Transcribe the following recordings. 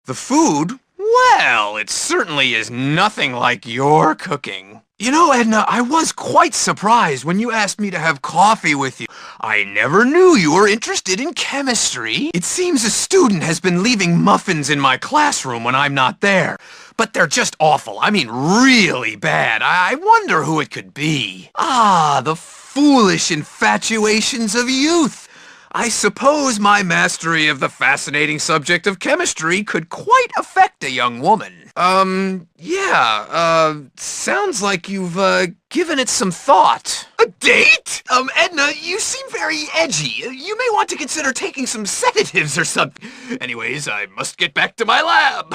The food? Well, it certainly is nothing like your cooking. You know, Edna, I was quite surprised when you asked me to have coffee with you. I never knew you were interested in chemistry. It seems a student has been leaving muffins in my classroom when I'm not there. But they're just awful. I mean, really bad. I wonder who it could be. Ah, the foolish infatuations of youth. I suppose my mastery of the fascinating subject of chemistry could quite affect a young woman. Sounds like you've, given it some thought. A date? Edna, you seem very edgy. You may want to consider taking some sedatives or something. Anyways, I must get back to my lab.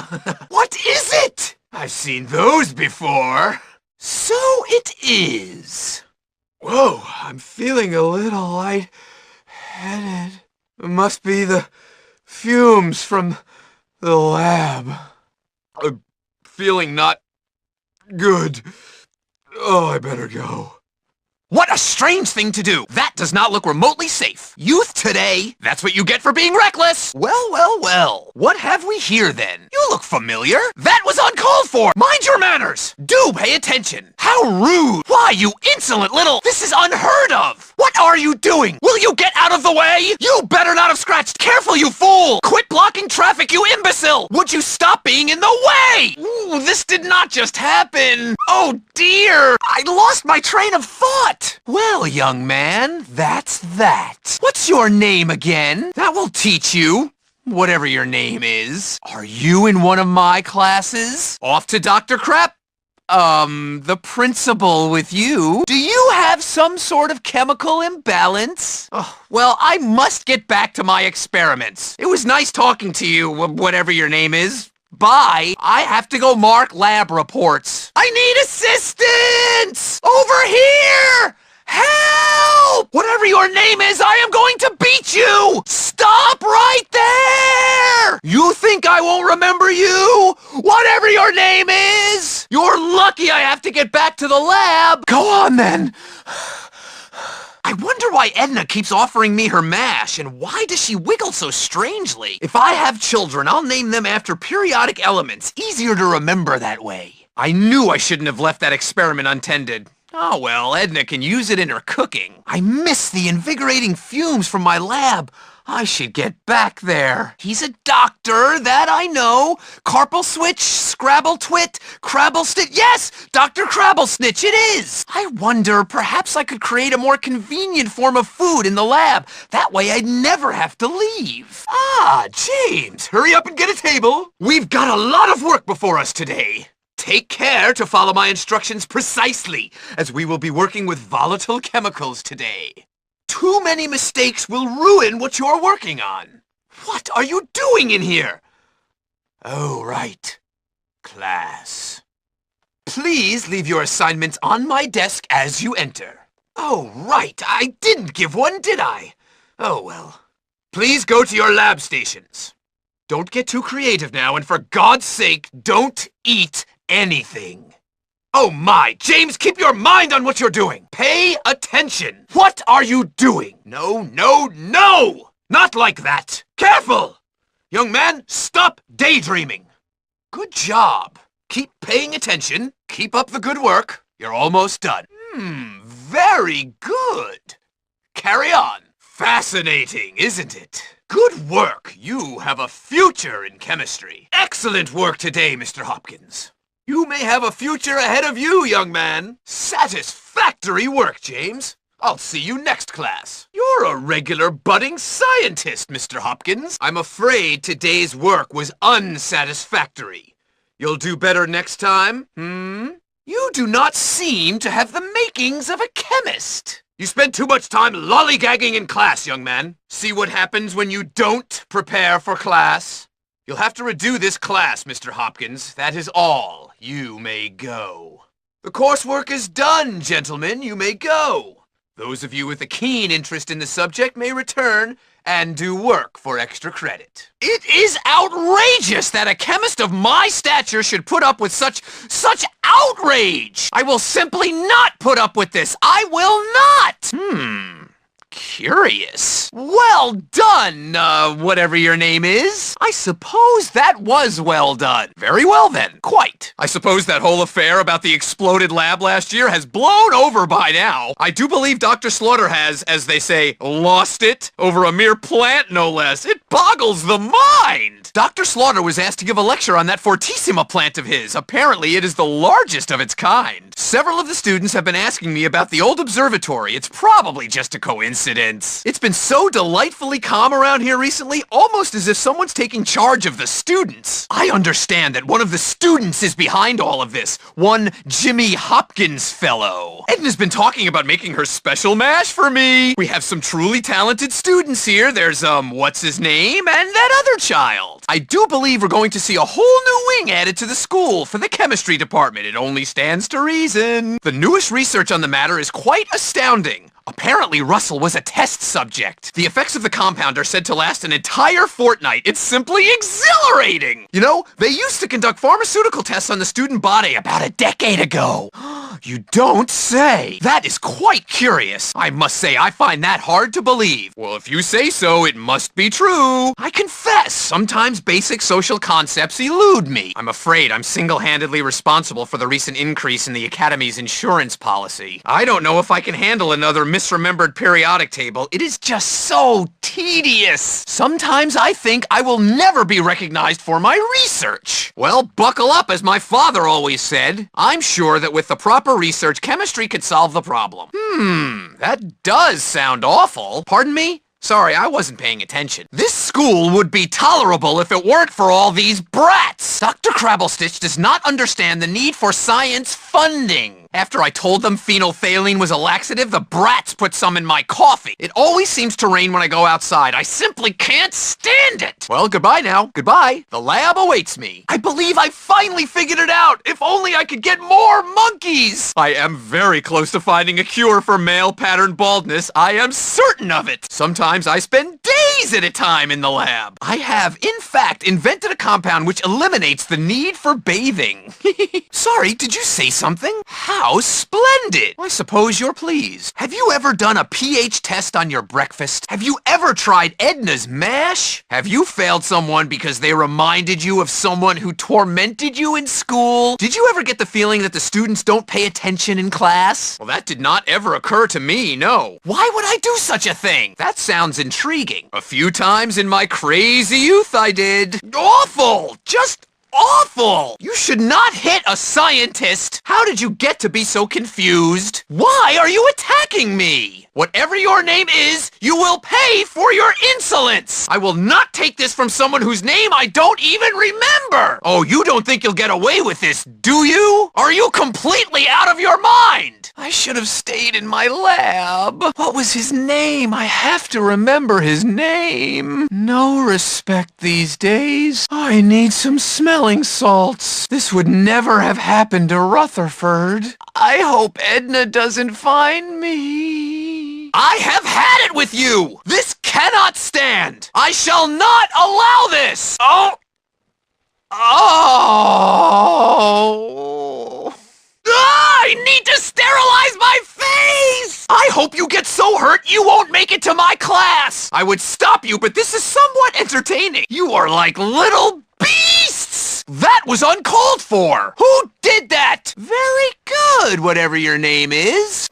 What is it? I've seen those before. So it is. Whoa, I'm feeling a little lightheaded. It must be the fumes from the lab. I'm feeling not good. Oh, I better go. What a strange thing to do! That does not look remotely safe. Youth today, that's what you get for being reckless! Well. What have we here then? You look familiar. That was uncalled for! Mind your manners! Do pay attention! How rude! Why, you insolent little... This is unheard of! What are you doing? Will you get out of the way? You better not have scratched! Careful, you fool! Quit blocking traffic, you imbecile! Would you stop being in the way? Ooh, this did not just happen! Oh dear! I lost my train of thought! Well, young man, that's that. What's your name again? That will teach you. Whatever your name is. Are you in one of my classes? Off to Dr. Crap? The principal with you. Do you have some sort of chemical imbalance? Oh, well, I must get back to my experiments. It was nice talking to you, whatever your name is. Bye. I have to go mark lab reports. I need assistance! Over here! Help! Whatever your name is, I am going to beat you! Stop right there! You think I won't remember you? Whatever your name is! You're lucky I have to get back to the lab! Go on then! I wonder why Edna keeps offering me her mash, and why does she wiggle so strangely? If I have children, I'll name them after periodic elements. Easier to remember that way. I knew I shouldn't have left that experiment untended. Oh well, Edna can use it in her cooking. I miss the invigorating fumes from my lab. I should get back there. He's a doctor, that I know. Carpal switch, Scrabble twit, Crabble stitch. Yes, Dr. Crabble snitch, it is. I wonder, perhaps I could create a more convenient form of food in the lab. That way I'd never have to leave. Ah, James, hurry up and get a table. We've got a lot of work before us today. Take care to follow my instructions precisely, as we will be working with volatile chemicals today. Too many mistakes will ruin what you're working on. What are you doing in here? Oh, right. Class. Please leave your assignments on my desk as you enter. Oh, right. I didn't give one, did I? Oh, well. Please go to your lab stations. Don't get too creative now, and for God's sake, don't eat anything. Oh my, James, keep your mind on what you're doing. Pay attention. What are you doing? No! Not like that. Careful! Young man, stop daydreaming. Good job. Keep paying attention. Keep up the good work. You're almost done. Very good. Carry on. Fascinating, isn't it? Good work. You have a future in chemistry. Excellent work today, Mr. Hopkins. You may have a future ahead of you, young man. Satisfactory work, James. I'll see you next class. You're a regular budding scientist, Mr. Hopkins. I'm afraid today's work was unsatisfactory. You'll do better next time? You do not seem to have the makings of a chemist. You spend too much time lollygagging in class, young man. See what happens when you don't prepare for class? You'll have to redo this class, Mr. Hopkins. That is all. You may go. The coursework is done, gentlemen. You may go. Those of you with a keen interest in the subject may return and do work for extra credit. It is outrageous that a chemist of my stature should put up with such outrage! I will simply not put up with this! I will not! Curious. Well done, whatever your name is. I suppose that was well done. Very well then, quite. I suppose that whole affair about the exploded lab last year has blown over by now. I do believe Dr. Slaughter has, as they say, lost it over a mere plant, no less. It boggles the mind. Dr. Slaughter was asked to give a lecture on that Fortissima plant of his. Apparently, it is the largest of its kind. Several of the students have been asking me about the old observatory. It's probably just a coincidence. It's been so delightfully calm around here recently, almost as if someone's taking charge of the students. I understand that one of the students is behind all of this. One Jimmy Hopkins fellow. Edna's been talking about making her special mash for me. We have some truly talented students here. There's, what's his name? And that other child. I do believe we're going to see a whole new wing added to the school for the chemistry department. It only stands to reason. The newest research on the matter is quite astounding. Apparently, Russell was a test subject. The effects of the compound are said to last an entire fortnight. It's simply exhilarating! You know, they used to conduct pharmaceutical tests on the student body about a decade ago. You don't say! That is quite curious. I must say, I find that hard to believe. Well, if you say so, it must be true. I confess, sometimes basic social concepts elude me. I'm afraid I'm single-handedly responsible for the recent increase in the Academy's insurance policy. I don't know if I can handle another misremembered periodic table. It is just so tedious. Sometimes I think I will never be recognized for my research. Well, buckle up, as my father always said. I'm sure that with the proper research, chemistry could solve the problem. That does sound awful. Pardon me? Sorry, I wasn't paying attention. This school would be tolerable if it weren't for all these brats. Dr. Crabblestitch does not understand the need for science funding. After I told them phenolphthalein was a laxative, the brats put some in my coffee. It always seems to rain when I go outside. I simply can't stand it. Well, goodbye now. Goodbye. The lab awaits me. I believe I finally figured it out. If only I could get more monkeys. I am very close to finding a cure for male pattern baldness. I am certain of it. Sometimes I spend days at a time in the lab. I have, in fact, invented a compound which eliminates the need for bathing. Sorry, did you say something? How splendid! I suppose you're pleased. Have you ever done a pH test on your breakfast? Have you ever tried Edna's mash? Have you failed someone because they reminded you of someone who tormented you in school? Did you ever get the feeling that the students don't pay attention in class? Well, that did not ever occur to me, no. Why would I do such a thing? That sounds intriguing. A few times in my crazy youth I did. Awful! Just awful! You should not hit a scientist! How did you get to be so confused? Why are you attacking me? Whatever your name is, you will pay for your insolence! I will not take this from someone whose name I don't even remember! Oh, you don't think you'll get away with this, do you? Are you completely out of your mind? I should have stayed in my lab. What was his name? I have to remember his name. No respect these days. I need some smelling salts. This would never have happened to Rutherford. I hope Edna doesn't find me. I have had it with you! This cannot stand! I shall not allow this! Oh! I need to sterilize my face! I hope you get so hurt you won't make it to my class! I would stop you, but this is somewhat entertaining. You are like little beasts! That was uncalled for! Who did that? Very good, whatever your name is.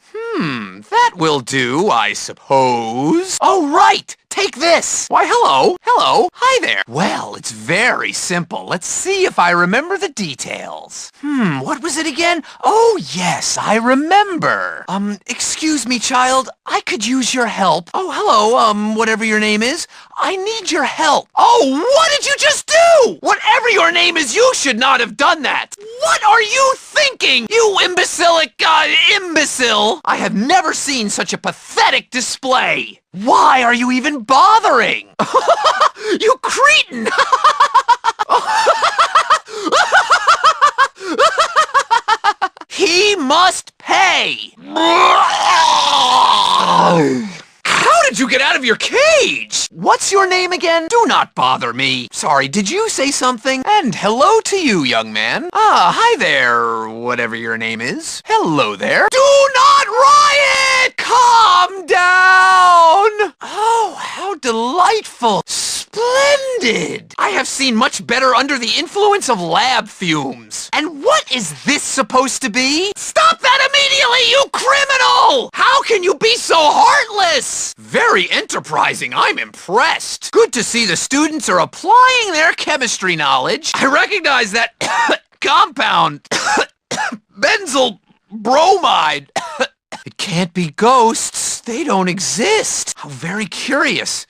That will do, I suppose. Oh, right! Take this! Why, hello. Hello. Hi there. Well, it's very simple. Let's see if I remember the details. What was it again? Oh, yes, I remember. Excuse me, child. I could use your help. Oh, hello, whatever your name is. I need your help. Oh, what did you just do? Whatever your name is, you should not have done that. What are you thinking, you imbecilic, imbecile? I have never seen such a pathetic display. Why are you even bothering? You cretin! He must pay! How did you get out of your cage? What's your name again? Do not bother me. Sorry, did you say something? And hello to you, young man. Hi there, whatever your name is. Hello there. Do not riot! Calm down! Oh, how delightful. Splendid! I have seen much better under the influence of lab fumes. And what is this supposed to be? Stop that immediately, you criminal! How can you be so heartless? Very enterprising. I'm impressed. Good to see the students are applying their chemistry knowledge. I recognize that compound. Benzyl bromide. It can't be ghosts. They don't exist. How very curious.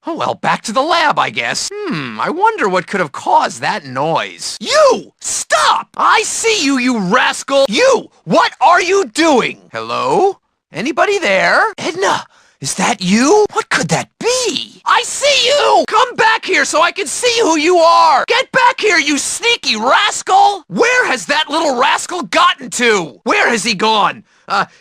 Oh well, back to the lab, I guess. I wonder what could have caused that noise. You! Stop! I see you, you rascal! You! What are you doing? Hello? Anybody there? Edna, is that you? What could that be? I see you! Come back here so I can see who you are! Get back here, you sneaky rascal! Where has that little rascal gotten to? Where has he gone?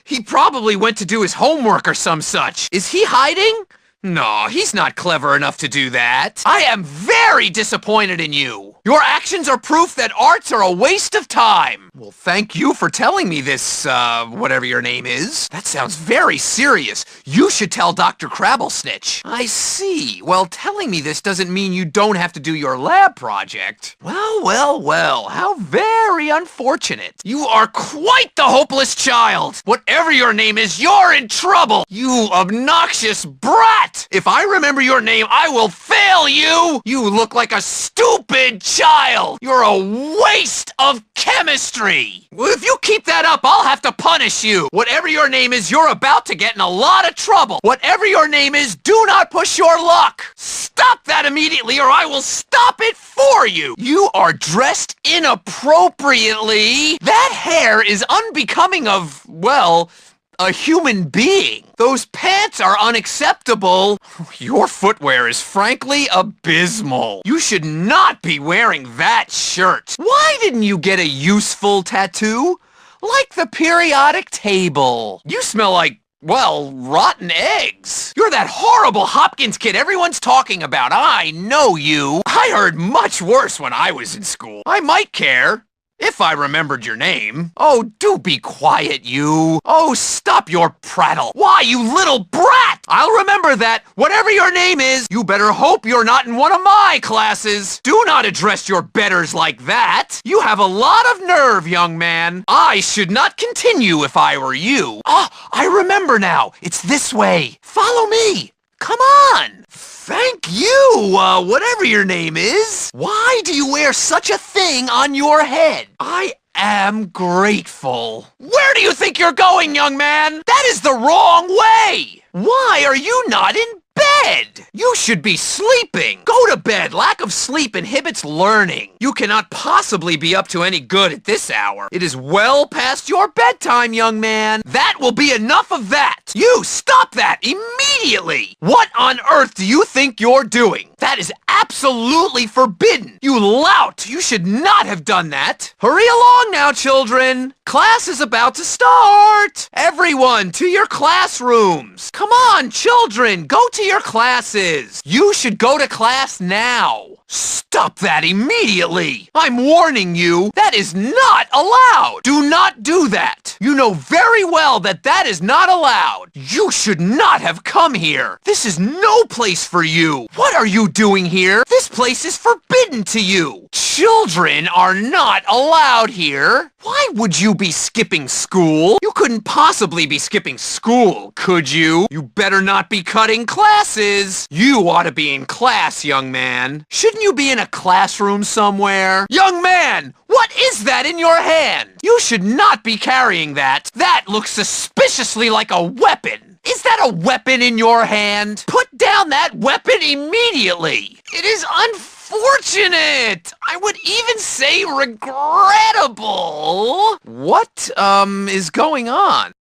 He probably went to do his homework or some such. Is he hiding? No, he's not clever enough to do that. I am very disappointed in you. Your actions are proof that arts are a waste of time. Well, thank you for telling me this, whatever your name is. That sounds very serious. You should tell Dr. Crabblesnitch. I see. Well, telling me this doesn't mean you don't have to do your lab project. Well, well, well. How very unfortunate. You are quite the hopeless child. Whatever your name is, you're in trouble. You obnoxious brat. If I remember your name, I will fail you. You look like a stupid child. You're a waste of chemistry. Well, if you keep that up, I'll have to punish you. Whatever your name is, you're about to get in a lot of trouble. Whatever your name is, do not push your luck. Stop that immediately or I will stop it for you. You are dressed inappropriately. That hair is unbecoming of, well, a human being. Those pants are unacceptable. Your footwear is frankly abysmal. You should not be wearing that shirt. Why didn't you get a useful tattoo? Like the periodic table. You smell like, well, rotten eggs. You're that horrible Hopkins kid everyone's talking about. I know you. I heard much worse when I was in school. I might care. If I remembered your name. Oh, do be quiet, you. Oh, stop your prattle. Why, you little brat! I'll remember that. Whatever your name is, you better hope you're not in one of my classes. Do not address your betters like that. You have a lot of nerve, young man. I should not continue if I were you. Ah, I remember now. It's this way. Follow me. Come on. Thank you, whatever your name is. Why do you wear such a thing on your head? I am grateful. Where do you think you're going, young man? That is the wrong way. Why are you not in bed? You should be sleeping. Go to bed. Lack of sleep inhibits learning. You cannot possibly be up to any good at this hour. It is well past your bedtime, young man. That will be enough of that. You stop that immediately. What on earth do you think you're doing? That is absolutely forbidden. You lout. You should not have done that. Hurry along now, children. Class is about to start. Everyone to your classrooms. Come on, children. Go to your classes. You should go to class now. Stop that immediately. I'm warning you. That is not allowed. Do not do that. You know very well that that is not allowed. You should not have come here. This is no place for you. What are you doing here? This place is forbidden to you. Children are not allowed here. Why would you be skipping school? You couldn't possibly be skipping school, could you? You better not be cutting classes. You ought to be in class, young man. Shouldn't you be in a classroom somewhere? Young man, what is that in your hand? You should not be carrying that. That looks suspiciously like a weapon. Is that a weapon in your hand? Put down that weapon immediately. It is unfortunate. I would even say regrettable. What, is going on?